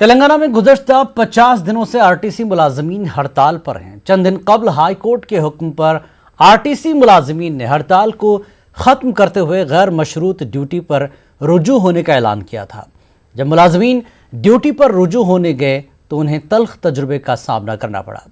तेलंगाना में गुज़श्ता 50 दिनों से आरटीसी मुलाजमीन हड़ताल पर हैं। चंद दिन कबल हाई कोर्ट के हुक्म पर आरटीसी मुलाजमीन ने हड़ताल को ख़त्म करते हुए गैर मशरूत ड्यूटी पर रुजू होने का ऐलान किया था। जब मुलाजमीन ड्यूटी पर रुजू होने गए तो उन्हें तल्ख तजुर्बे का सामना करना पड़ा।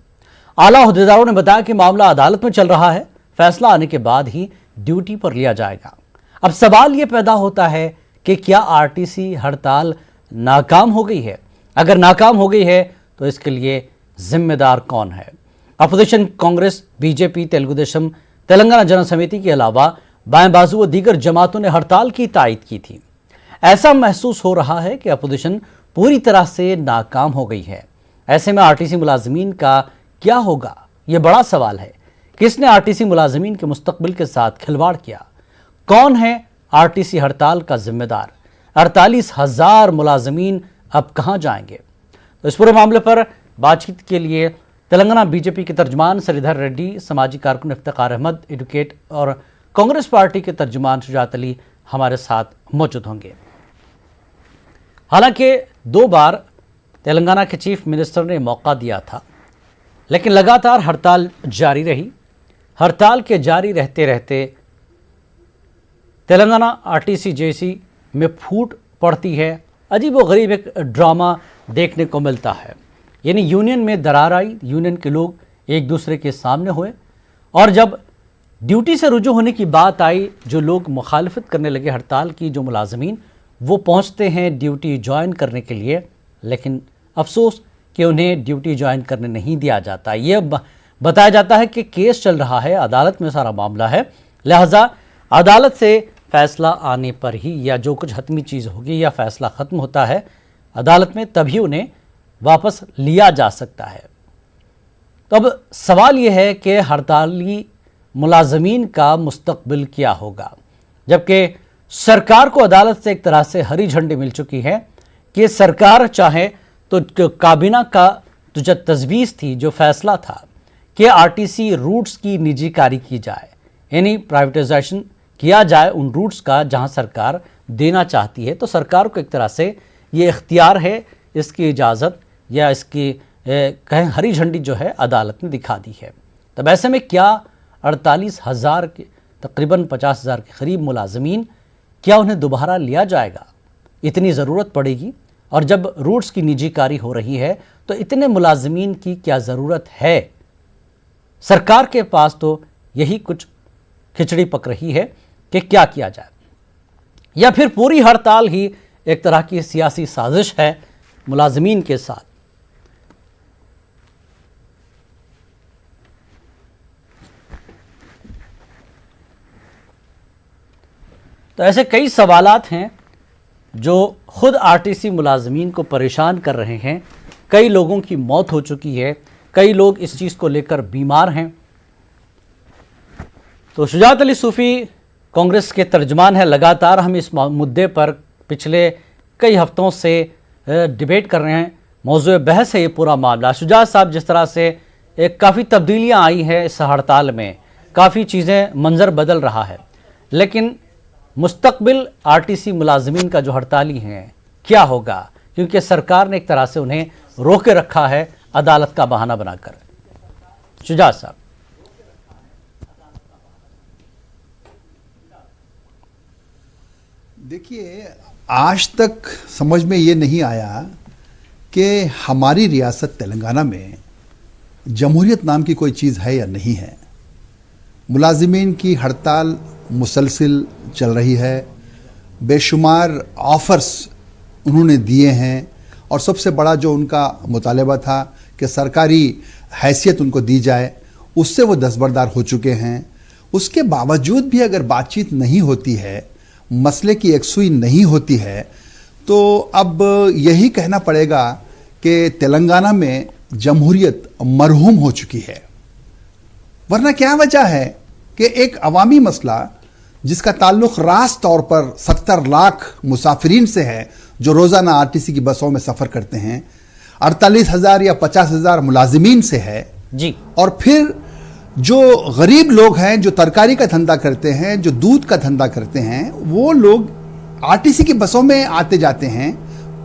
आला अहदेदारों ने बताया कि मामला अदालत में चल रहा है, फैसला आने के बाद ही ड्यूटी पर लिया जाएगा। अब सवाल ये पैदा होता है कि क्या आरटीसी हड़ताल नाकाम हो गई है? अगर नाकाम हो गई है तो इसके लिए जिम्मेदार कौन है? अपोजिशन कांग्रेस, बीजेपी, तेलुगु देशम, तेलंगाना जन समिति के अलावा बाएं बाजू व दीगर जमातों ने हड़ताल की तायद की थी। ऐसा महसूस हो रहा है कि अपोजिशन पूरी तरह से नाकाम हो गई है। ऐसे में आरटीसी मुलाजमीन का क्या होगा, ये बड़ा सवाल है। किसने आरटीसी मुलाजमीन के मुस्तकबिल के साथ खिलवाड़ किया? कौन है आरटीसी हड़ताल का जिम्मेदार? 48,000 मुलाजमीन अब कहां जाएंगे? तो इस पूरे मामले पर बातचीत के लिए तेलंगाना बीजेपी के तर्जुमान श्रीधर रेड्डी, समाजी कारकुन इफ्तिखार अहमद, एडवोकेट और कांग्रेस पार्टी के तर्जुमान शुजात अली हमारे साथ मौजूद होंगे। हालांकि 2 बार तेलंगाना के चीफ मिनिस्टर ने मौका दिया था, लेकिन लगातार हड़ताल जारी रही। हड़ताल के जारी रहते रहते तेलंगाना आरटीसी जेसी में फूट पड़ती है। अजीब व गरीब एक ड्रामा देखने को मिलता है। यानी यूनियन में दरार आई, यूनियन के लोग एक दूसरे के सामने हुए और जब ड्यूटी से रुजू होने की बात आई, जो लोग मुखालफत करने लगे हड़ताल की, जो मुलाजमीन वो पहुंचते हैं ड्यूटी ज्वाइन करने के लिए, लेकिन अफसोस कि उन्हें ड्यूटी ज्वाइन करने नहीं दिया जाता। ये बताया जाता है कि केस चल रहा है, अदालत में सारा मामला है, लिहाजा अदालत से फैसला आने पर ही या जो कुछ हतमी चीज़ होगी या फैसला ख़त्म होता है अदालत में, तभी उन्हें वापस लिया जा सकता है। तो अब सवाल ये है कि हड़ताली मुलाजमीन का मुस्तकबिल क्या होगा, जबकि सरकार को अदालत से एक तरह से हरी झंडी मिल चुकी है कि सरकार चाहे तो काबीना का जो तजवीज़ थी, जो फैसला था कि आरटीसी रूट्स की निजीकारी की जाए, यानी प्राइवेटाइजेशन किया जाए उन रूट्स का जहां सरकार देना चाहती है, तो सरकार को एक तरह से ये इख्तियार है, इसकी इजाज़त या इसकी कहें हरी झंडी जो है अदालत ने दिखा दी है। तब ऐसे में क्या 48,000 के तकरीबन 50,000 के करीब मुलाजमीन, क्या उन्हें दोबारा लिया जाएगा? इतनी ज़रूरत पड़ेगी? और जब रूट्स की निजीकारी हो रही है तो इतने मुलाजमीन की क्या ज़रूरत है? सरकार के पास तो यही कुछ खिचड़ी पक रही है कि क्या किया जाए, या फिर पूरी हड़ताल ही एक तरह की सियासी साजिश है मुलाजमीन के साथ। तो ऐसे कई सवालात हैं जो खुद आरटीसी मुलाजमीन को परेशान कर रहे हैं। कई लोगों की मौत हो चुकी है, कई लोग इस चीज़ को लेकर बीमार हैं। तो शुजात अली सूफ़ी कांग्रेस के तर्जुमान है। लगातार हम इस मुद्दे पर पिछले कई हफ्तों से डिबेट कर रहे हैं, मौजूद बहस है ये पूरा मामला। शुजात साहब, जिस तरह से काफ़ी तब्दीलियां आई हैं इस हड़ताल में, काफ़ी चीज़ें मंजर बदल रहा है, लेकिन मुस्तकबिल आरटीसी मुलाजमीन का जो हड़ताली हैं क्या होगा? क्योंकि सरकार ने एक तरह से उन्हें रोके रखा है अदालत का बहाना बनाकर। शुजात साहब। देखिए, आज तक समझ में ये नहीं आया कि हमारी रियासत तेलंगाना में जमहूरियत नाम की कोई चीज़ है या नहीं है। मुलाजिमीन की हड़ताल मुसलसिल चल रही है, बेशुमार ऑफ़र्स उन्होंने दिए हैं और सबसे बड़ा जो उनका मुतालबा था कि सरकारी हैसियत उनको दी जाए, उससे वो दस्तबरदार हो चुके हैं। उसके बावजूद भी अगर बातचीत नहीं होती है, मसले की एकसुई नहीं होती है, तो अब यही कहना पड़ेगा कि तेलंगाना में जमहूरियत मरहूम हो चुकी है। वरना क्या वजह है कि एक अवामी मसला जिसका ताल्लुक रास तौर पर 70 लाख मुसाफिरीन से है जो रोज़ाना आरटीसी की बसों में सफ़र करते हैं, 48,000 या 50,000 मुलाजिमीन से है जी, और फिर जो गरीब लोग हैं, जो तरकारी का धंधा करते हैं, जो दूध का धंधा करते हैं, वो लोग आरटीसी की बसों में आते जाते हैं,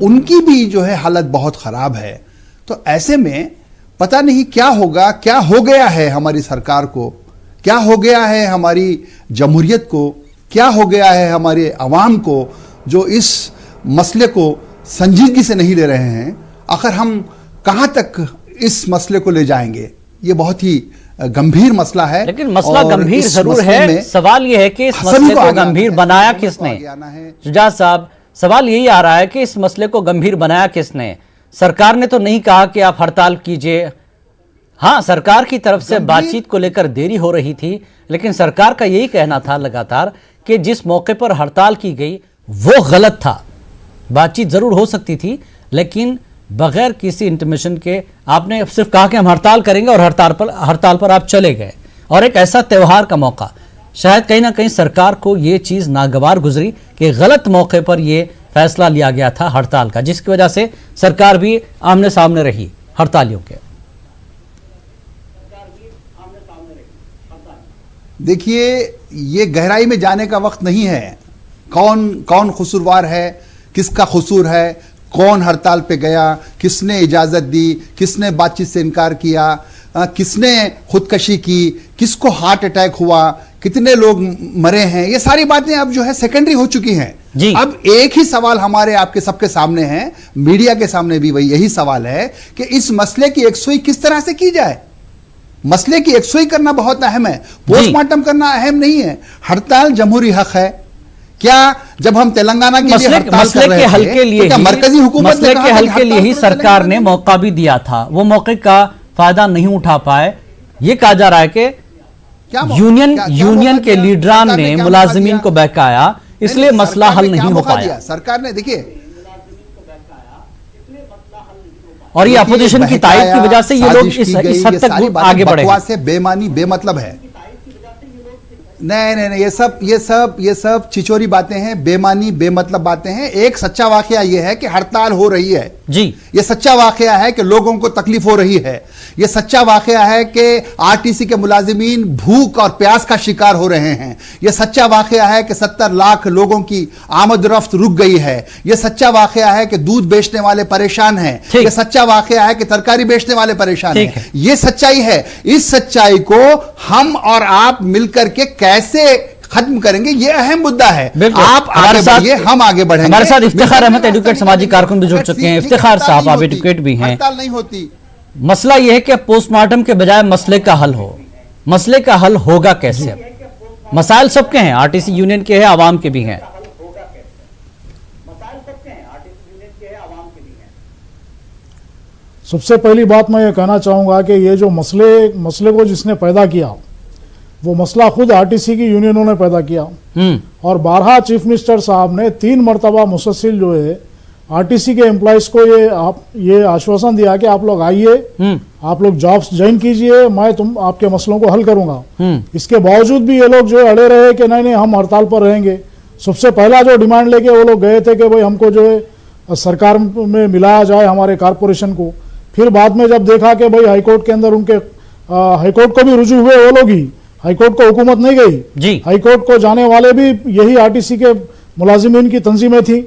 उनकी भी जो है हालत बहुत खराब है। तो ऐसे में पता नहीं क्या होगा, क्या हो गया है हमारी सरकार को, क्या हो गया है हमारी जमहूरियत को, क्या हो गया है हमारे अवाम को, जो इस मसले को संजीदगी से नहीं ले रहे हैं। आखिर हम कहां तक इस मसले को ले जाएंगे? ये बहुत ही गंभीर मसला है। लेकिन मसला गंभीर जरूर है, सवाल यह है कि इस मसले को गंभीर बनाया किसने? शुजात साहब, सवाल यही आ रहा है कि इस मसले को गंभीर बनाया किसने? सरकार ने तो नहीं कहा कि आप हड़ताल कीजिए। हाँ, सरकार की तरफ से बातचीत को लेकर देरी हो रही थी, लेकिन सरकार का यही कहना था लगातार कि जिस मौके पर हड़ताल की गई वो गलत था। बातचीत जरूर हो सकती थी, लेकिन बगैर किसी इंटीमेशन के आपने सिर्फ कहा कि हम हड़ताल करेंगे और हड़ताल पर आप चले गए। और एक ऐसा त्यौहार का मौका, शायद कहीं ना कहीं सरकार को ये चीज़ नागवार गुजरी कि गलत मौके पर यह फैसला लिया गया था हड़ताल का, जिसकी वजह से सरकार भी आमने सामने रही हड़तालियों के। देखिए, ये गहराई में जाने का वक्त नहीं है। कौन कौन कसूरवार है, किसका कसूर है, कौन हड़ताल पे गया, किसने इजाजत दी, किसने बातचीत से इनकार किया, किसने खुदकशी की, किसको हार्ट अटैक हुआ, कितने लोग मरे हैं, ये सारी बातें अब जो है सेकेंडरी हो चुकी हैं। अब एक ही सवाल हमारे आपके सबके सामने है, मीडिया के सामने भी वही यही सवाल है कि इस मसले की यकसुई किस तरह से की जाए। मसले की यकसुई करना बहुत अहम है, पोस्टमार्टम करना अहम नहीं है। हड़ताल जमहूरी हक है। क्या जब हम तेलंगाना के लिए हड़ताल कर रहे थे, तो मरकजी हुकूमत मसले के हल के लिए ही सरकार ने मौका भी दिया था, वो मौके का फायदा नहीं उठा पाए। ये कहा जा रहा है कि यूनियन के लीडरान ने मुलाजिमीन को बहकाया, इसलिए मसला हल नहीं हो पाया। सरकार ने, देखिए, और ये अपोजिशन की तारीफ की वजह से ये लोग इस हद तक आगे बढ़े। बकवास है, बेमानी, बेमतलब है। नहीं, ये सब चिचोरी बातें हैं, बेमानी बेमतलब बातें हैं। एक सच्चा वाकया ये है कि हड़ताल हो रही है जी। ये सच्चा वाकया है कि लोगों को तकलीफ हो रही है। ये सच्चा वाकया है कि आरटीसी के मुलाजिमीन भूख और प्यास का शिकार हो रहे हैं। ये सच्चा वाकया है कि 70 लाख लोगों की आमद रफ्त रुक गई है। ये सच्चा वाकया है कि दूध बेचने वाले परेशान हैं। ये सच्चा वाकया है कि तरकारी बेचने वाले परेशान हैं। ये सच्चाई है। इस सच्चाई को हम और आप मिलकर के कैसे खत्म करेंगे, ये अहम मुद्दा है। आप आगे बढ़िए, हम आगे बढ़ेंगे। हमारे साथ इफ्तिखार अहमद एडवोकेट सामाजिक कारकुन भी जुड़ चुके हैं। इफ्तिखार साहब, आप एडवोकेट भी हैं। हड़ताल नहीं होती। मसला यह है कि पोस्टमार्टम के बजाय मसले का हल हो। मसले का हल होगा कैसे? मसाइल सबके हैं, आरटीसी यूनियन के हैं, आवाम के भी हैं। सबसे पहली बात मैं ये कहना चाहूंगा कि ये जो मसले को जिसने पैदा किया, वो मसला खुद आरटीसी की यूनियनों ने पैदा किया। और 12 चीफ मिनिस्टर साहब ने 3 मरतबा मुसलसल जो है आरटीसी के एम्प्लॉयज को ये आश्वासन दिया कि आप लोग आइए, आप लोग जॉब्स ज्वाइन कीजिए, मैं आपके मसलों को हल करूंगा। इसके बावजूद भी ये लोग जो अड़े रहे कि नहीं हम हड़ताल पर रहेंगे। सबसे पहला जो डिमांड लेके वो लोग गए थे कि भाई हमको जो है सरकार में मिलाया जाए हमारे कारपोरेशन को। फिर बाद में जब देखा कि भाई हाईकोर्ट के अंदर उनके हाईकोर्ट को भी रुजू हुए वो लोग ही, हाईकोर्ट को हुकूमत नहीं गई जी। हाईकोर्ट को जाने वाले भी यही आरटीसी के मुलाजिमीन की तंजीमें थी।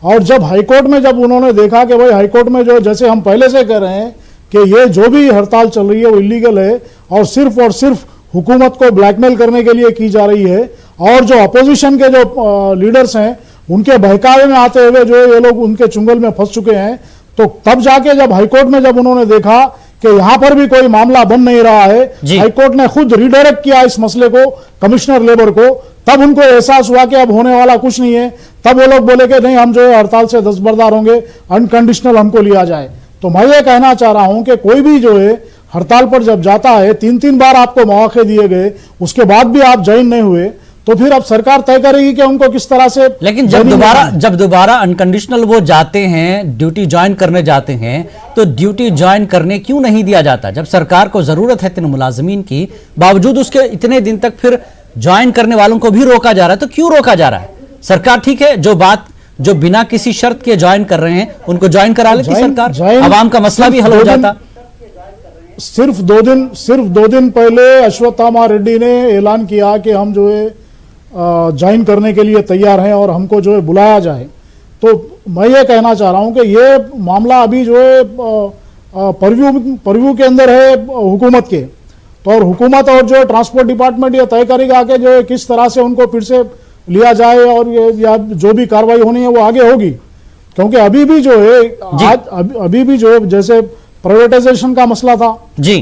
और जब हाईकोर्ट में जब उन्होंने देखा कि भाई हाईकोर्ट में जो जैसे हम पहले से कह रहे हैं कि ये जो भी हड़ताल चल रही है वो इलीगल है और सिर्फ हुकूमत को ब्लैकमेल करने के लिए की जा रही है, और जो अपोजिशन के जो लीडर्स हैं उनके बहकावे में आते हुए जो ये लोग उनके चुंगल में फंस चुके हैं, तो तब जाके जब हाईकोर्ट में जब उन्होंने देखा कि यहां पर भी कोई मामला बन नहीं रहा है, हाईकोर्ट ने खुद रिडायरेक्ट किया इस मसले को कमिश्नर लेबर को, तब उनको एहसास हुआ कि अब होने वाला कुछ नहीं है। तब वो लोग बोले कि नहीं, हम जो है हड़ताल से दस्तबरदार होंगे, अनकंडीशनल हमको लिया जाए। तो मैं ये कहना चाह रहा हूं कि कोई भी जो है हड़ताल पर जब जाता है, 3-3 बार आपको मौके दिए गए, उसके बाद भी आप ज्वाइन नहीं हुए, तो फिर अब सरकार तय करेगी कि उनको किस तरह से। लेकिन जब दोबारा अनकंडीशनल वो जाते हैं, ड्यूटी ज्वाइन करने जाते हैं, तो ड्यूटी ज्वाइन करने क्यों नहीं दिया जाता? जब सरकार को जरूरत है 3 मुलाजिमीन की, बावजूद उसके इतने दिन तक फिर ज्वाइन करने वालों को भी रोका जा रहा है, तो क्यों रोका जा रहा है? सरकार ठीक है, जो बिना किसी शर्त के ज्वाइन कर रहे हैं उनको ज्वाइन करा लेती सरकार, अवाम का मसला भी हल हो जाता। सिर्फ दो दिन पहले अश्वत्थामा रेड्डी ने ऐलान किया कि हम जो है ज्वाइन करने के लिए तैयार हैं और हमको जो है बुलाया जाए। तो मैं ये कहना चाह रहा हूं कि ये मामला अभी जो है परव्यू के अंदर है हुकूमत के, तो और हुकूमत और जो ट्रांसपोर्ट डिपार्टमेंट ये तय करेगा कि जो है किस तरह से उनको फिर से लिया जाए और या जो भी कार्रवाई होनी है वो आगे होगी। क्योंकि अभी भी जो है अभी भी जो जैसे प्राइवेटाइजेशन का मसला था,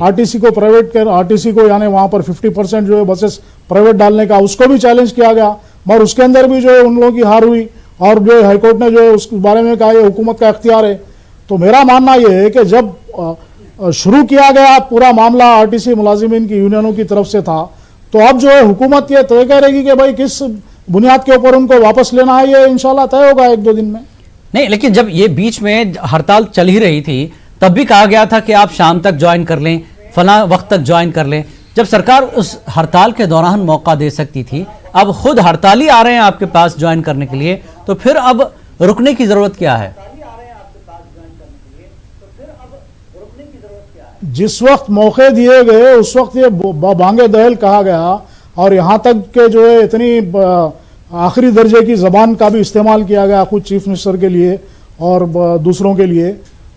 आरटीसी को प्राइवेट कर, आरटीसी को यानी वहां पर 50% जो है बसेस प्राइवेट डालने का, उसको भी चैलेंज किया गया, मगर उसके अंदर भी जो है उन लोगों की हार हुई और जो हाईकोर्ट ने जो है उस बारे में कहा ये हुकूमत का इख्तियार है। तो मेरा मानना यह है कि जब शुरू किया गया पूरा मामला आरटीसी मुलाजिमीन की यूनियनों की तरफ से था, तो अब जो है हुकूमत ये तय करेगी कि भाई किस बुनियाद के ऊपर उनको वापस लेना है, ये इंशाल्लाह तय होगा 1-2 दिन में। नहीं, लेकिन जब ये बीच में हड़ताल चल ही रही थी तब भी कहा गया था कि आप शाम तक ज्वाइन कर लें, फला वक्त तक ज्वाइन कर लें। जब सरकार उस हड़ताल के दौरान मौका दे सकती थी, अब खुद हड़ताली आ रहे हैं आपके पास ज्वाइन करने के लिए, तो फिर अब रुकने की जरूरत क्या है? जिस वक्त मौके दिए गए उस वक्त ये बांगे दहल कहा गया और यहाँ तक के जो है इतनी आखिरी दर्जे की जबान का भी इस्तेमाल किया गया खुद चीफ मिनिस्टर के लिए और दूसरों के लिए।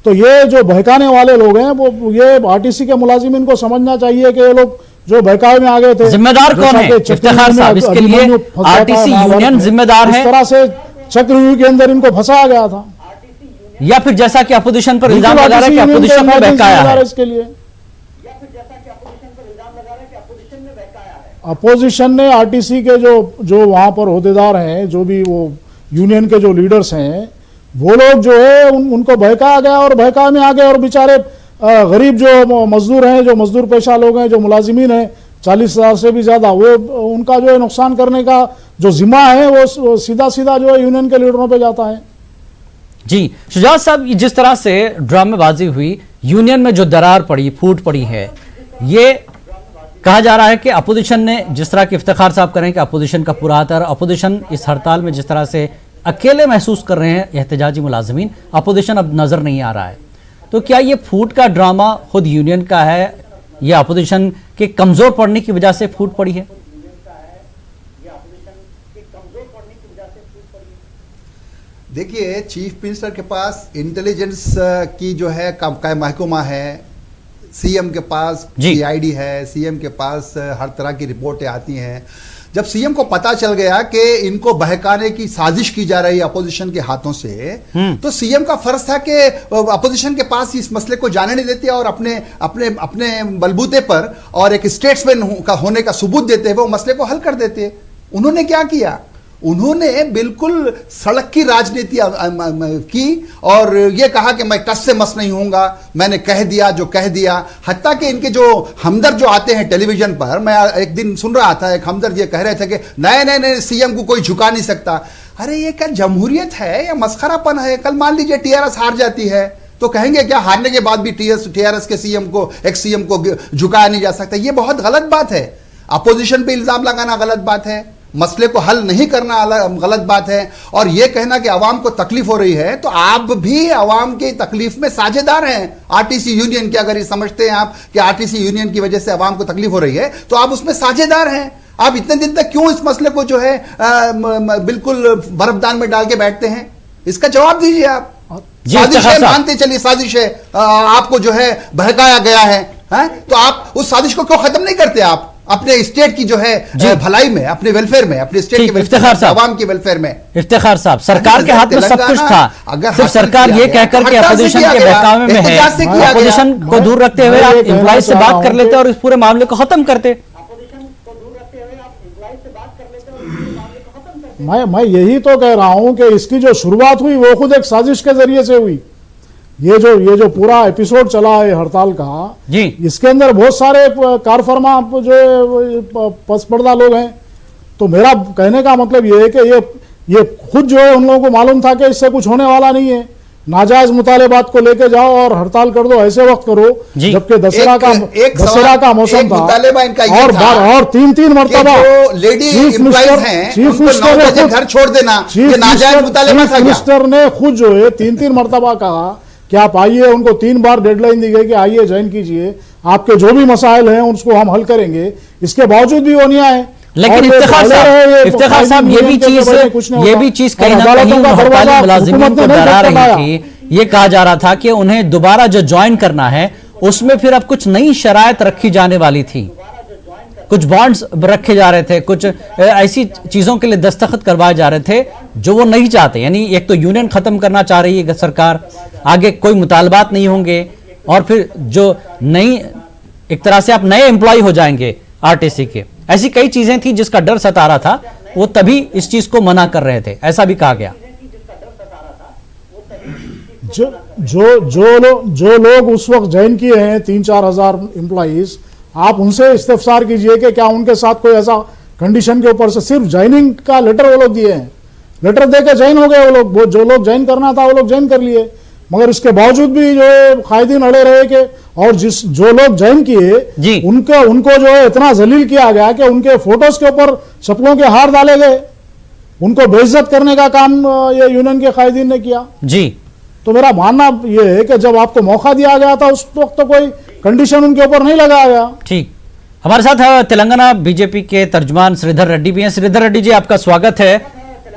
तो ये जो बहकाने वाले लोग हैं वो ये आरटीसी के मुलाजिमीन को समझना चाहिए कि ये लोग जो बहकावे में आ गए थे, जिम्मेदार कौन है? इफ्तिखार साहब, इसके लिए आरटीसी यूनियन जिम्मेदार है? इस तरह से चक्रव्यूह के अंदर इनको फंसाया गया था, या फिर जैसा कि अपोजिशन पर इल्जाम लगा रहा है कि अपोजिशन ने बहकाया है? इसके लिए अपोजिशन ने आरटीसी के जो वहां पर ओहदेदार हैं, जो भी वो यूनियन के जो लीडर्स हैं, वो लोग जो है उनको बहकाया गया और बहका में आ गए और बेचारे गरीब जो मजदूर हैं, जो मजदूर पेशा लोग हैं, जो मुलाजिमीन हैं 40,000 से भी ज्यादा, वो उनका जो है नुकसान करने का जो जिम्मा है वो सीधा सीधा जो है यूनियन के लीडरों पे जाता है। जी शुजात साहब, जिस तरह से ड्रामेबाजी हुई, यूनियन में जो दरार पड़ी, फूट पड़ी है, ये कहा जा रहा है कि अपोजिशन ने, जिस तरह के इफ्तिखार साहब करें कि अपोजिशन का पूरा हाथ है, अपोजिशन इस हड़ताल में जिस तरह से अकेले महसूस कर रहे हैं एहतजाजी मुलाजमीन, अपोजिशन अब नजर नहीं आ रहा है, तो क्या ये फूट का ड्रामा खुद यूनियन का है या अपोजिशन के कमजोर पड़ने की वजह से फूट पड़ी है? देखिए, चीफ मिनिस्टर के पास इंटेलिजेंस की जो है का महकमा है, सीएम के पास सीआईडी है, सीएम के पास हर तरह की रिपोर्टें आती हैं। जब सीएम को पता चल गया कि इनको बहकाने की साजिश की जा रही है अपोजिशन के हाथों से, तो सीएम का फर्ज था कि अपोजिशन के पास इस मसले को जाने नहीं देते और अपने अपने अपने बलबूते पर और एक स्टेट्समैन होने का सबूत देते हुए वो मसले को हल कर देते। उन्होंने क्या किया? उन्होंने बिल्कुल सड़क की राजनीति की और ये कहा कि मैं कस से मस नहीं होऊंगा, मैंने कह दिया जो कह दिया। हत्ता कि इनके जो हमदर्द जो आते हैं टेलीविजन पर, मैं एक दिन सुन रहा था, एक हमदर्द ये कह रहे थे कि नहीं सीएम को कोई झुका नहीं सकता। अरे ये क्या जमहूरियत है या मस्खरापन है? कल मान लीजिए टीआरएस हार जाती है तो कहेंगे क्या हारने के बाद भी टीआरएस के सीएम को, एक्स सीएम को झुकाया नहीं जा सकता? ये बहुत गलत बात है। अपोजिशन पे इल्जाम लगाना गलत बात है, मसले को हल नहीं करना गलत बात है, और यह कहना कि आवाम को तकलीफ हो रही है, तो आप भी आवाम की तकलीफ में साझेदार हैं। आरटीसी यूनियन के, अगर ये समझते हैं आप कि आरटीसी यूनियन की वजह से आवाम को तकलीफ हो रही है, तो आप उसमें साझेदार हैं। आप इतने दिन तक क्यों इस मसले को जो है बिल्कुल बर्फदान में डाल के बैठते हैं? इसका जवाब दीजिए आप। साजिश है, मानते चलिए साजिश है, आपको जो है बहकाया गया है, तो आप उस साजिश को क्यों खत्म नहीं करते? आप अपने स्टेट की जो है भलाई में, अपने वेलफेयर में, अपने स्टेट के वेलफेयर, आवाम के वेलफेयर में। इफ्तिखार साहब, सरकार के हाथ में सब कुछ था, सिर्फ सरकार ये कहकर के अपोजिशन के बहकावे में है, अपोजिशन को दूर रखते हुए आप एम्प्लॉइज से बात कर लेते और इस पूरे मामले को खत्म करते। मैं यही तो कह रहा हूं कि इसकी जो शुरुआत हुई वो खुद एक साजिश के जरिए से हुई। ये जो पूरा एपिसोड चला है हड़ताल का जी, इसके अंदर बहुत सारे कारफरमा जो पसपर्दा लोग हैं। तो मेरा कहने का मतलब ये है कि ये खुद जो है उन लोगों को मालूम था कि इससे कुछ होने वाला नहीं है। नाजायज मुतालेबात को लेके जाओ और हड़ताल कर दो, ऐसे वक्त करो जबकि दशहरा का मौसम था और तीन मरतबा चीफ मिनिस्टर घर छोड़ देना, चीफ मिनिस्टर ने खुद जो है तीन मरतबा कहा कि आप आइए। उनको 3 बार डेडलाइन दी गई कि आइए ज्वाइन कीजिए, आपके जो भी मसाइल हैं उसको हम हल करेंगे। इसके बावजूद भी वो नहीं आए लेकिन इफ्तिखार साहब ये भी चीज कहीं ना कहीं हड़ताली मुलाजिमीन को डरा रही थी। ये कहा जा रहा था कि उन्हें दोबारा जो ज्वाइन करना है उसमें फिर अब कुछ नई शराइत रखी जाने वाली थी, कुछ बॉन्ड्स रखे जा रहे थे, कुछ ऐसी चीजों के लिए दस्तखत करवाए जा रहे थे जो वो नहीं चाहते। यानी एक तो यूनियन खत्म करना चाह रही है सरकार, आगे कोई मुतालबात नहीं होंगे, और फिर जो नई एक तरह से आप नए एम्प्लॉय हो जाएंगे आरटीसी के। ऐसी कई चीजें थी जिसका डर सता रहा था, वो तभी इस चीज को मना कर रहे थे, ऐसा भी कहा गया। जो लोग उस वक्त ज्वाइन किए हैं 3-4 हजार एम्प्लॉइज, आप उनसे इस्तफसार कीजिए कि क्या उनके साथ कोई ऐसा कंडीशन के ऊपर से सिर्फ ज्वाइनिंग का लेटर वो लोग दिए हैं, लेटर देकर ज्वाइन हो गए वो लोग, जो लोग ज्वाइन करना था वो लोग ज्वाइन कर लिए, मगर इसके बावजूद भी जो कायदीन अड़े रहे कि और जो लोग ज्वाइन किए उनको जो है इतना जलील किया गया कि उनके फोटोज के ऊपर चप्पलों के हार डाले गए, उनको बेइज्जत करने का काम ये यूनियन के कायदीन ने किया जी। तो मेरा मानना ये है कि जब आपको मौका दिया गया था उस वक्त तो कोई कंडीशन उनके ऊपर नहीं लगाया गया। ठीक, हमारे साथ तेलंगाना बीजेपी के तर्जुमान श्रीधर रेड्डी भी हैं। श्रीधर रेड्डी जी, आपका स्वागत है।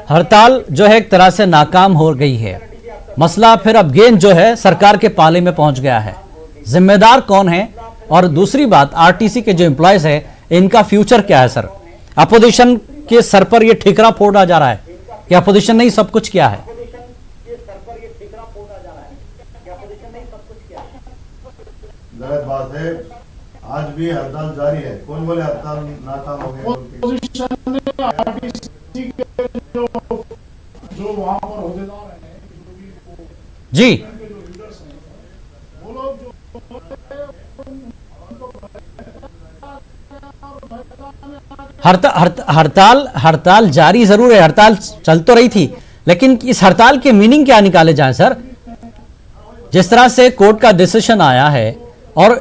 हड़ताल जो है एक तरह से नाकाम हो गई है, मसला फिर अब गेंद जो है सरकार के पाले में पहुंच गया है, जिम्मेदार कौन है? और दूसरी बात, आरटीसी के जो एम्प्लॉयज है इनका फ्यूचर क्या है सर? अपोजिशन के सर पर यह ठिकरा फोड़ा जा रहा है कि अपोजिशन ने ही सब कुछ किया है। गलत बात है, आज भी हड़ताल जारी है। कौन बोले हड़ताल नाकाम हो गया? जो वहां पर होदेदार हैं जी, हड़ताल जारी जरूर है, हड़ताल चल तो रही थी, लेकिन इस हड़ताल के मीनिंग क्या निकाले जाए सर? जिस तरह से कोर्ट का डिसीजन आया है और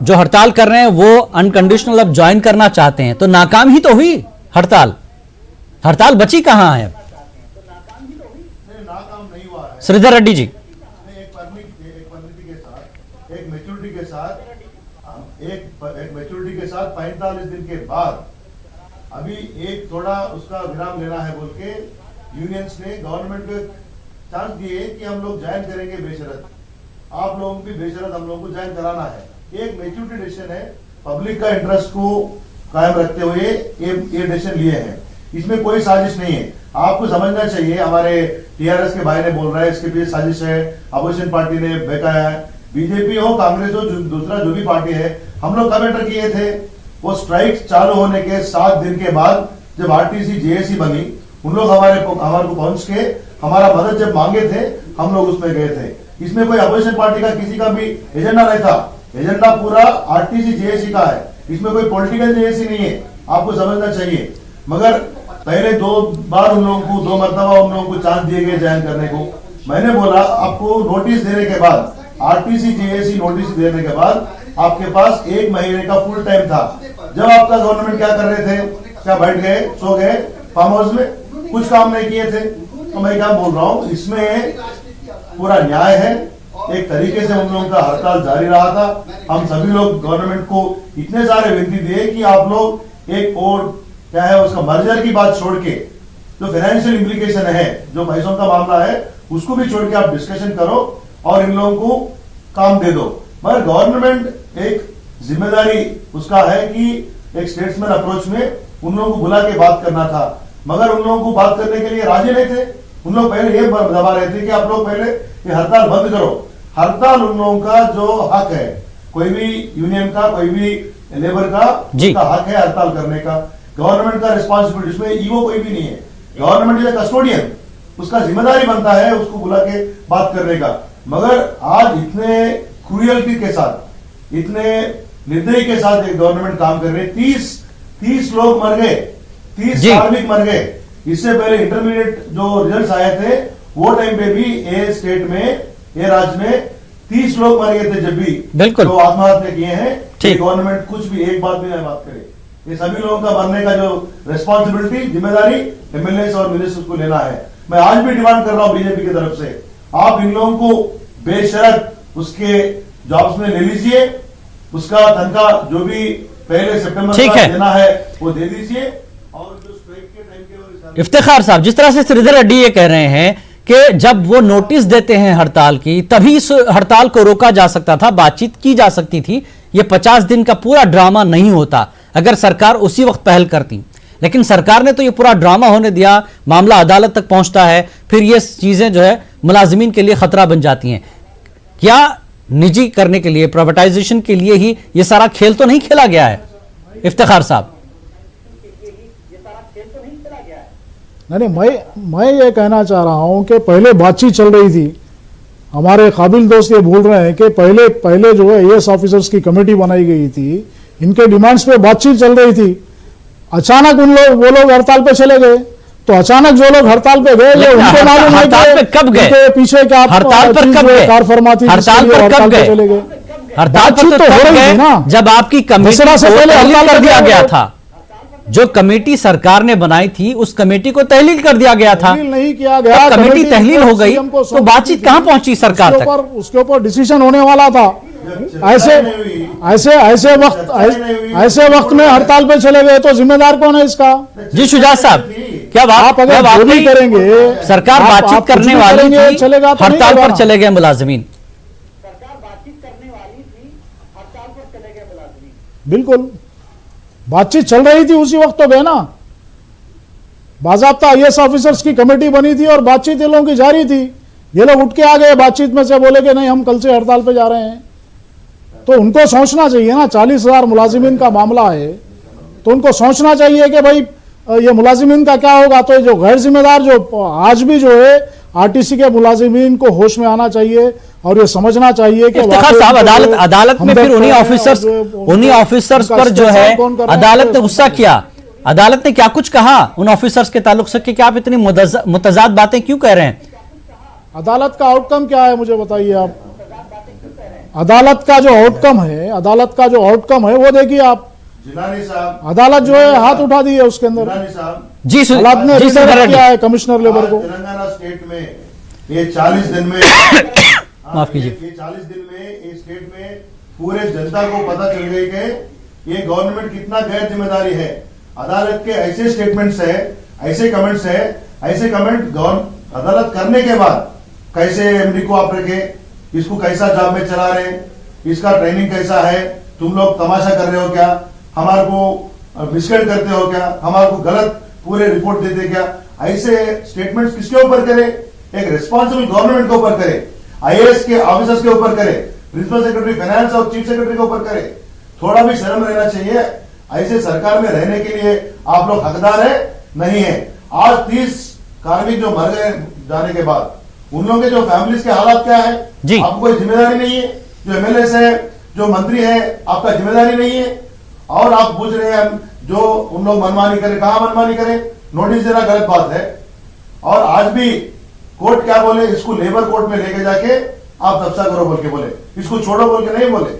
जो हड़ताल कर रहे हैं वो अनकंडीशनल अब ज्वाइन करना चाहते हैं, तो नाकाम ही तो हुई हड़ताल, हड़ताल बची कहां है? श्रीधर रेड्डी जी, एक परिणति के साथ, एक मैच्योरिटी के साथ, एक मैच्योरिटी के साथ 45 दिन के बाद अभी एक थोड़ा उसका विराम लेना है बोल के यूनियंस ने गवर्नमेंट को चांस दिए कि हम लोग ज्वाइन करेंगे बेशरत, आप लोगों की बेशरत हम लोगों को ज्वाइन कराना है। एक मैच्योरिटी डिसीजन है, पब्लिक का इंटरेस्ट को कायम रखते हुए ये डिसीजन लिए हैं, इसमें कोई साजिश नहीं है। आपको समझना चाहिए, हमारे टीआरएस के भाई ने बोल रहा है इसके पीछे साजिश है, अपोजिशन पार्टी ने बहकाया है। बीजेपी हो, कांग्रेस हो, दूसरा जो भी पार्टी है, हम लोग कब एंटर किए थे? वो स्ट्राइक चालू होने के 7 दिन के बाद जब आरटीसी जेएसी बनी, उन लोग हमारे को पहुंच के हमारा मदद जब मांगे थे, हम लोग उसमें गए थे। इसमें कोई अपोजिशन पार्टी का किसी का भी एजेंडा नहीं था, एजेंडा पूरा आरटीसी जेएसी का है, इसमें कोई पॉलिटिकल जेएसी नहीं है, आपको समझना चाहिए। मगर पहले 2 बार उन लोगों को 2 मरतबा उन लोगों को चांस दिए गए ज्वाइन करने को। मैंने बोला आपको नोटिस देने के बाद, आरटीसी जेएसी नोटिस देने के बाद आपके पास 1 महीने का फुल टाइम था। जब आपका गवर्नमेंट क्या कर रहे थे? क्या बैठ गए, सो गए फार्म हाउस में, कुछ काम नहीं किए थे? तो मैं क्या बोल रहा हूँ, इसमें पूरा न्याय है। एक तरीके से उन लोगों का हड़ताल जारी रहा था। हम सभी लोग गवर्नमेंट को इतने सारे विनती दिए कि आप लोग एक और क्या है उसका मर्जर की बात छोड़ के, जो फाइनेंशियल इम्प्लीकेशन है, जो पैसों का मामला है, उसको भी छोड़ के आप डिस्कशन करो और इन लोगों को काम दे दो। मगर गवर्नमेंट एक जिम्मेदारी उसका है कि एक स्टेट्समैन अप्रोच में उन लोगों को बुला के बात करना था, मगर उन लोगों को बात करने के लिए राजी नहीं थे। उन लोग पहले ये दबा रहे थे कि आप लोग पहले ये हड़ताल बंद करो। हड़ताल उन लोगों का जो हक है, कोई भी यूनियन का, कोई भी लेबर का उसका हक है हड़ताल करने का। गवर्नमेंट का रिस्पॉन्सिबिलिटी, उसमें ईगो कोई भी नहीं है। गवर्नमेंट इज कस्टोडियन, उसका जिम्मेदारी बनता है उसको बुला के बात करने का। मगर आज इतने क्रूयल्टी के साथ, इतने निर्दयी के साथ एक गवर्नमेंट काम कर रही है। 30 लोग मर गए, 30 कार्मिक मर गए। इससे पहले इंटरमीडिएट जो रिजल्ट्स आए थे वो टाइम पे भी ये स्टेट में, ये राज्य में 30 लोग मर गए थे जब भी जो आत्महत्या किए हैं। गवर्नमेंट कुछ भी एक बात भी नहीं बात करे। ये सभी लोगों का मरने का जो रिस्पॉन्सिबिलिटी, जिम्मेदारी एमएलए और मिनिस्टर्स को लेना है। मैं आज भी डिमांड कर रहा हूं बीजेपी की तरफ से, आप इन लोगों को बेशर्त उसके जॉब्स में ले लीजिए, उसका तनख्वाह जो भी पहले सितंबर ठीक है। देना है वो दे दीजिए, और जो स्ट्राइक के टाइम के इफ्तिखार साहब, जिस तरह से श्रीधर रेड्डी ये कह रहे हैं कि जब वो नोटिस देते हैं हड़ताल की, तभी इस हड़ताल को रोका जा सकता था, बातचीत की जा सकती थी, ये 50 दिन का पूरा ड्रामा नहीं होता अगर सरकार उसी वक्त पहल करती। लेकिन सरकार ने तो ये पूरा ड्रामा होने दिया, मामला अदालत तक पहुंचता है, फिर ये चीजें जो है मुलाजिमीन के लिए खतरा बन जाती हैं। क्या निजी करने के लिए, प्राइवेटाइजेशन के लिए ही ये सारा खेल तो नहीं खेला गया है इफ्तिखार साहब? नहीं, मैं ये कहना चाह रहा हूं कि पहले बातचीत चल रही थी। हमारे काबिल दोस्त ये भूल रहे हैं कि पहले जो है AS ऑफिसर्स की कमेटी बनाई गई थी, इनके डिमांड्स पे बातचीत चल रही थी। अचानक वो लोग हड़ताल पे चले गए, तो अचानक जो लोग हड़ताल पे गए ये उनको मालूम है हड़ताल पे कब गए? उनके पीछे क्या हड़ताल पर कब गए? कार फरमाती, हड़ताल पर कब गए? चले गए। हड़ताल पर तो हो रही थी ना, जब आपकी कमेटी दशहरा से को पहले तहलील हड़ताल कर दिया कर गया दिया था। जो कमेटी सरकार ने बनाई थी उस कमेटी को तहलील कर दिया गया था। तहलील नहीं किया गया, तो कमेटी तहलील हो गई CM को तो बातचीत कहां पहुंची सरकार तक? उसके ऊपर डिसीजन होने वाला था। ऐसे वक्त में हड़ताल पे चले गए तो जिम्मेदार कौन है इसका? जी शुजात साहब, क्या आप अगर वाकई करेंगे, सरकार आप बातचीत कुछ करने भी वाली करेंगे, थी, चलेगा तो नहीं हड़ताल पर होगा। चले गए मुलाजिमीन? बिल्कुल, बातचीत चल रही थी उसी वक्त तो गए ना। बाज़ाब्ता IAS ऑफिसर्स की कमेटी बनी थी और बातचीत ये लोगों की जारी थी। ये लोग उठ के आ गए बातचीत में से, बोले कि नहीं हम कल से हड़ताल पे जा रहे हैं। तो उनको सोचना चाहिए ना, 40,000 मुलाजिमीन का मामला है, तो उनको सोचना चाहिए कि भाई ये मुलाजिमीन का क्या होगा। तो जो गैर जिम्मेदार जो आज भी जो है RTC के मुलाजिमीन को होश में आना चाहिए और ये समझना चाहिए कि इफ्तिखार साहब, अदालत में फिर उन्हीं ऑफिसर्स पर जो है अदालत ने गुस्सा किया। अदालत ने क्या कुछ कहा उन ऑफिसर्स के ताल्लुक से कि क्या आप इतनी मुतजाद बातें क्यों कह रहे हैं? अदालत का आउटकम क्या है मुझे बताइए आप। अदालत का जो आउटकम है वो देखिए आप। जिलानी साहब, अदालत जो है हाथ उठा दी है उसके अंदर। जिलानी साहब, जी अदालत ने जी रिजर्व किया है कमिश्नर लेबर को। तेलंगाना स्टेट में ये 40 दिन में माफ कीजिए, ये 40 दिन में ये स्टेट में पूरे जनता को पता चल गई कि ये गवर्नमेंट कितना गैर जिम्मेदारी है। अदालत के ऐसे स्टेटमेंट्स है, ऐसे कमेंट्स है, ऐसे कमेंट अदालत करने के बाद कैसे MD को आप रखे, इसको कैसा जॉब में चला रहे, इसका ट्रेनिंग कैसा है, तुम लोग तमाशा कर रहे हो क्या, हमारे को मिसगाइड करते हो क्या, हमारे को गलत पूरे रिपोर्ट देते क्या, ऐसे स्टेटमेंट्स किसके ऊपर करे? एक रिस्पॉन्सिबल गवर्नमेंट के ऊपर करे, IAS के ऑफिसर्स के ऊपर करे, प्रिंसिपल सेक्रेटरी फाइनेंस और चीफ सेक्रेटरी के ऊपर करे। थोड़ा भी शर्म रहना चाहिए। ऐसे सरकार में रहने के लिए आप लोग हकदार है नहीं है। आज 30 कार्मिक जो मर गए जाने के बाद, उन लोगों के जो फैमिलीज के हालात क्या है, आपको कोई जिम्मेदारी नहीं है। जो MLAs है, जो मंत्री है, आपका जिम्मेदारी नहीं है। और आप पूछ रहे हैं जो उन लोग मनमानी करे, कहां मनमानी करे? नोटिस देना गलत बात है। और आज भी कोर्ट क्या बोले, इसको लेबर कोर्ट में लेके जाके आप तबसा करो बोल के बोले, इसको छोड़ो बोल के नहीं बोले।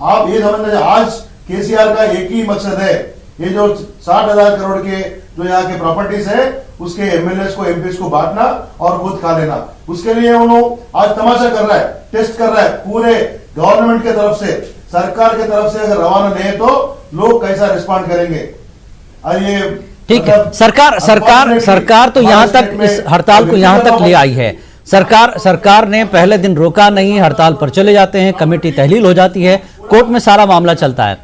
आप ये समझना, आज KCR का एक ही मकसद है, ये जो 60,000 करोड़ के जो यहाँ के प्रॉपर्टीज है उसके MLAs को MPs को बांटना और खुद खा लेना, उसके लिए उन्होंने आज तमाशा कर रहा है, टेस्ट कर रहा है। पूरे गवर्नमेंट के तरफ से, सरकार के तरफ से अगर रवाना नहीं है तो लोग कैसा रिस्पॉन्ड करेंगे? और ये ठीक है, सरकार तो यहां तक इस हड़ताल को यहां तक ले आई है। सरकार ने पहले दिन रोका नहीं, हड़ताल पर चले जाते हैं, कमेटी तहलील हो जाती है, कोर्ट में सारा मामला चलता है।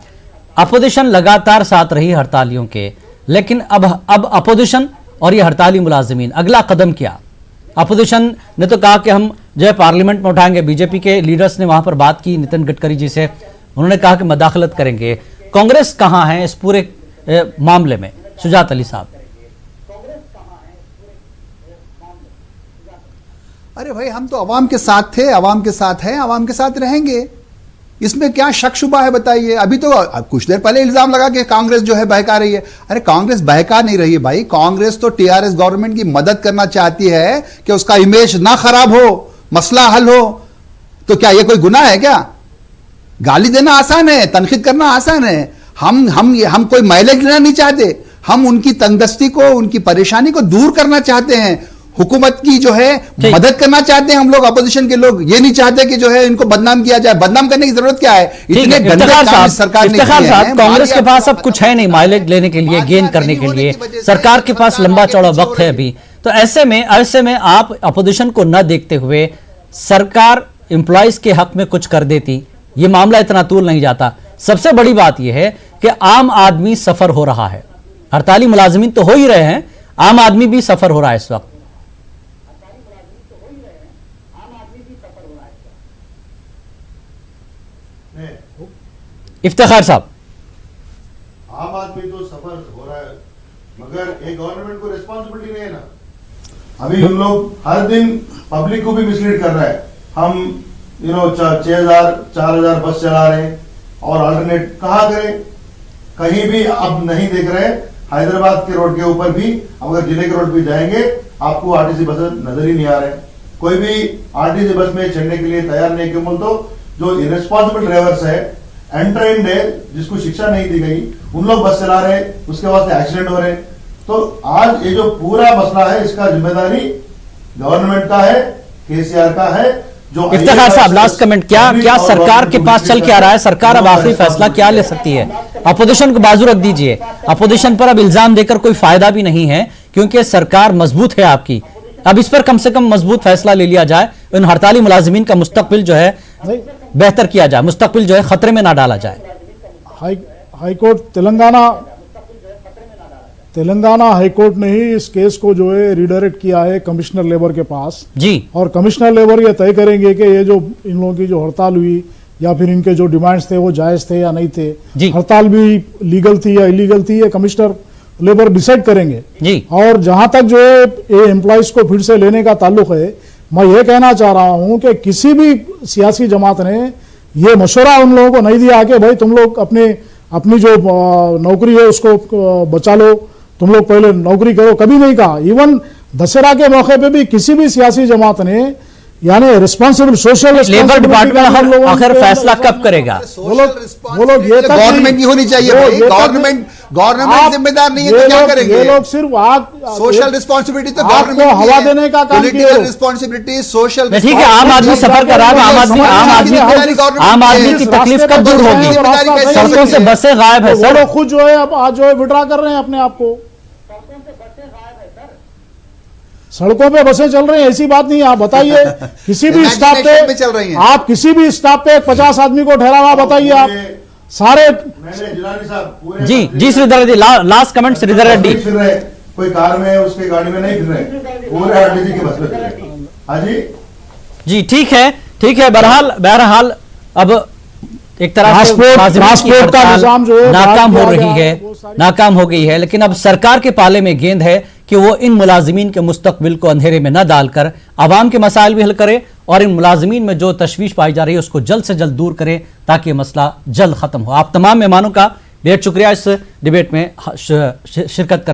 अपोजिशन लगातार साथ रही हड़तालियों के, लेकिन अब अपोजिशन और ये हड़ताली मुलाजिमीन अगला कदम क्या? अपोजिशन ने तो कहा कि हम जो है पार्लियामेंट में उठाएंगे। बीजेपी के लीडर्स ने वहां पर बात की नितिन गडकरी जी से, उन्होंने कहा कि मदाखलत करेंगे। कांग्रेस कहां है इस पूरे मामले में? शुजात अली साहब, अरे भाई हम तो अवाम के साथ थे, अवाम के साथ हैं, अवाम के साथ रहेंगे, इसमें क्या शक शुबा है बताइए। अभी तो कुछ देर पहले इल्जाम लगा कि कांग्रेस जो है बहका रही है। अरे कांग्रेस बहका नहीं रही है भाई, कांग्रेस तो TRS गवर्नमेंट की मदद करना चाहती है कि उसका इमेज ना खराब हो, मसला हल हो। तो क्या ये कोई गुनाह है क्या? गाली देना आसान है, तनकीद करना आसान है। हम कोई मैले गिरना नहीं चाहते, हम उनकी तंगदस्ती को, उनकी परेशानी को दूर करना चाहते हैं। हुकूमत की जो है ठीक। मदद करना चाहते हैं हम लोग, अपोजिशन के लोग। ये नहीं चाहते कि जो है इनको बदनाम किया जाए। बदनाम करने की जरूरत क्या है? ठीक इतने है, गंदे इफ्तिखार काम इस सरकार ने इफ्तिखार किए साहब, हैं। कांग्रेस के मालियात पास को अब कुछ है नहीं माइलेज लेने के लिए, गेन करने के लिए। सरकार के पास लंबा चौड़ा वक्त है अभी, तो ऐसे में आप अपोजिशन को न देखते हुए सरकार एम्प्लॉइज के हक में कुछ कर देती, ये मामला इतना तूल नहीं जाता। सबसे बड़ी बात यह है कि आम आदमी सफर हो रहा है, हड़ताली मुलाजमीन तो हो ही रहे हैं, आम आदमी भी सफर हो रहा है इस वक्त। नहीं, इफ्तिखार साहब, आम आदमी तो सफर हो रहा है, मगर एक गवर्नमेंट को रिस्पॉन्सिबिलिटी नहीं है ना। अभी हम लोग हर दिन पब्लिक को भी मिसलीड कर रहा है। हम 6,000 बस चला रहे हैं और अल्टरनेट कहाँ करें? कहीं भी अब नहीं देख रहे। हैदराबाद के रोड के ऊपर भी, अगर जिले के रोड पे जाएंगे आपको आरटीसी बस नजर ही नहीं आ रहे। कोई भी आरटीसी बस में चढ़ने के लिए तैयार नहीं, क्यों बोल तो जो इरेस्पॉन्सिबल ड्राइवर्स है, एंट्रेंड है, जिसको शिक्षा नहीं दी गई, उन लोग बस चला रहे, उसके बाद एक्सीडेंट हो रहे। तो आज ये जो पूरा मसला है, इसका जिम्मेदारी गवर्नमेंट का है, केसीआर का है। जो इफ्तिखार साहब, लास्ट कमेंट, क्या सरकार के पास चल क्या रहा है? सरकार अब आखिरी फैसला क्या ले सकती है? अपोजिशन को बाजू रख दीजिए, अपोजिशन पर अब इल्जाम देकर कोई फायदा भी नहीं है, क्योंकि सरकार मजबूत है आपकी। अब इस पर कम से कम मजबूत फैसला ले लिया जाए, इन हड़ताली मुलाजिमीन का मुस्तकबिल जो है बेहतर किया जाए, मुस्तकबिल जो है खतरे में ना डाला जाए। हाईकोर्ट तेलंगाना हाईकोर्ट ने ही इस केस को जो है रिडायरेक्ट किया है कमिश्नर लेबर के पास जी, और कमिश्नर लेबर ये तय करेंगे कि ये जो इन लोगों की जो हड़ताल हुई या फिर इनके जो डिमांड्स थे वो जायज थे या नहीं थे, जी। हड़ताल भी लीगल थी या इलीगल थी, ये कमिश्नर लेबर डिसाइड करेंगे जी। और जहां तक जो है ये एम्प्लॉइज को फिर से लेने का ताल्लुक है, मैं ये कहना चाह रहा हूं कि किसी भी सियासी जमात ने ये मशवरा उन लोगों को नहीं दिया कि भाई तुम लोग अपनी जो नौकरी है उसको बचा लो, तुम लोग पहले नौकरी करो, कभी नहीं कहा। इवन दशहरा के मौके पे भी किसी भी सियासी जमात ने यानी रिस्पॉन्सिबल सोशल लेबर डिपार्टमेंट आखिर फैसला कब करेगा? वो लोग ये गवर्नमेंट की होनी चाहिए भाई। गवर्नमेंट जिम्मेदार नहीं है तो क्या करेंगे? ये लोग सिर्फ सोशल रिस्पॉन्सिबिलिटी तो आपको गवर्नमेंट की हवा है। देने का काम पॉलिटिकल किया। रिस्पॉन्सिबिलिटी, सोशल ठीक है, आम आदमी सफर कर रहा है, आम आदमी की तकलीफ कब दूर होगी? सड़कों से बसें गायब है वो सर। लोग खुद जो है अब आज जो है विड्रा कर रहे हैं अपने आप को। सड़कों पे बसें चल रही हैं, ऐसी बात नहीं है। आप बताइए किसी भी स्टाफ Imagination पे चल रही पे, हैं। आप किसी भी स्टाफ पे 50 आदमी को ठहरा हुआ बताइए आप सारे। मैंने जिलानी साहब पूरे जी श्रीधर रेड्डी, लास्ट कमेंट श्रीधर रेड्डी। फिर रहे, कोई कार में है, उसके गाड़ी में नहीं फिर रहे, पूरे आरटीसी की बस पे फिर रहे। हाँ जी, ठीक है। बहरहाल अब एक तरह से ट्रांसपोर्ट का निजाम जो है नाकाम हो रही है, वो सारी- नाकाम हो गई है, लेकिन अब सरकार के पाले में गेंद है कि वो इन मुलाजिमीन के मुस्तकबिल को अंधेरे में न डालकर आवाम के मसाइल भी हल करे और इन मुलाजिमीन में जो तशवीश पाई जा रही है उसको जल्द से जल्द दूर करे, ताकि ये मसला जल्द खत्म हो। आप तमाम मेहमानों का बेहद शुक्रिया इस डिबेट में शिरकत कर